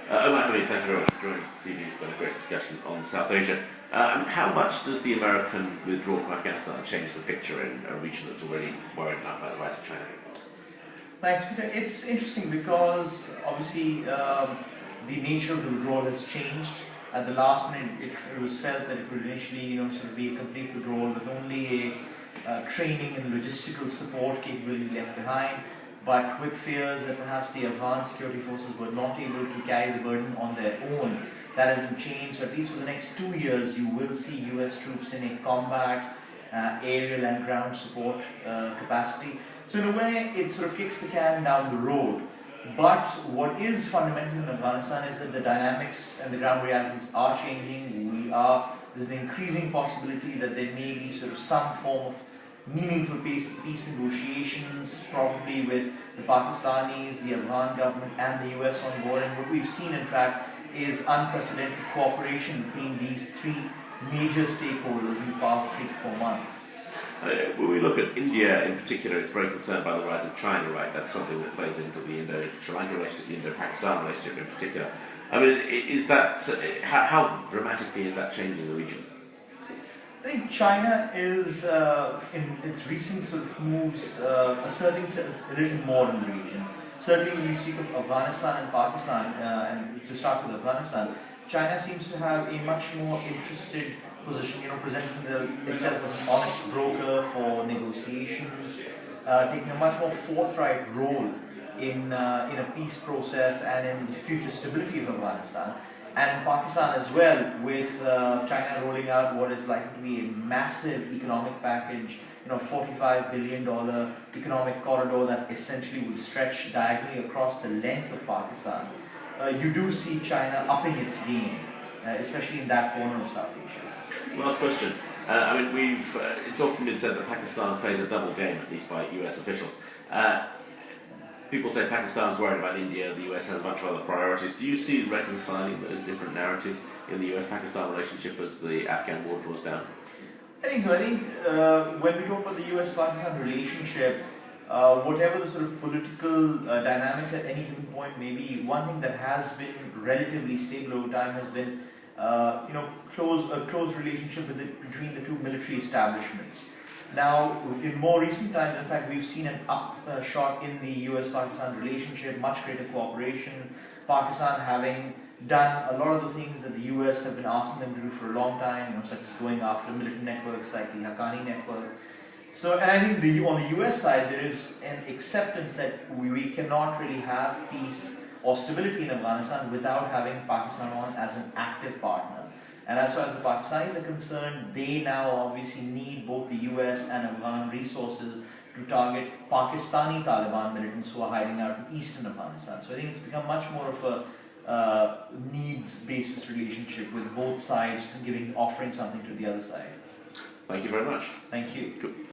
Omar Hamid, thank you very much for joining us this evening. It's been a great discussion on South Asia. How much does the American withdrawal from Afghanistan change the picture in a region that's already worried enough about the rise of China? Thanks, Peter. It's interesting because obviously the nature of the withdrawal has changed. At the last minute, it was felt that it would initially, sort of be a complete withdrawal with only a training and logistical support capability left behind. But with fears that perhaps the Afghan security forces were not able to carry the burden on their own, that has been changed. So at least for the next 2 years, you will see US troops in a combat, aerial and ground support capacity. So in a way, it sort of kicks the can down the road. But what is fundamental in Afghanistan is that the dynamics and the ground realities are changing. There's an increasing possibility that there may be sort of some form of meaningful peace negotiations, probably with the Pakistanis, the Afghan government and the US on board. And what we've seen, in fact, is unprecedented cooperation between these three major stakeholders in the past 3 to 4 months. When we look at India in particular, it's very concerned by the rise of China, right? That's something that plays into the Indo-Sri Lanka relationship, the Indo-Pakistan relationship in particular. I mean, is that, how dramatically is that changing the region? I think China is, in its recent sort of moves, asserting a little more in the region. Certainly when we speak of Afghanistan and Pakistan, and to start with Afghanistan, China seems to have a much more interested position, presenting itself as an honest broker for negotiations, taking a much more forthright role in a peace process and in the future stability of Afghanistan. And Pakistan as well, with China rolling out what is likely to be a massive economic package, $45 billion economic corridor that essentially will stretch diagonally across the length of Pakistan. You do see China upping its game, especially in that corner of South Asia. Last question. It's often been said that Pakistan plays a double game, at least by US officials. People say Pakistan's worried about India, the US has a bunch of other priorities. Do you see reconciling those different narratives in the US-Pakistan relationship as the Afghan war draws down? I think so. I think when we talk about the US-Pakistan relationship, whatever the sort of political dynamics at any given point may be, one thing that has been relatively stable over time has been a close relationship between the two military establishments. Now, in more recent times, in fact, we've seen an upshot in the US-Pakistan relationship, much greater cooperation, Pakistan having done a lot of the things that the US have been asking them to do for a long time, such as going after militant networks like the Haqqani network. So, and I think on the US side, there is an acceptance that we cannot really have peace or stability in Afghanistan without having Pakistan on as an active partner. And as far as the Pakistanis are concerned, they now obviously need both the US and Afghan resources to target Pakistani Taliban militants who are hiding out in eastern Afghanistan. So I think it's become much more of a needs-basis relationship with both sides offering something to the other side. Thank you very much. Thank you. Good.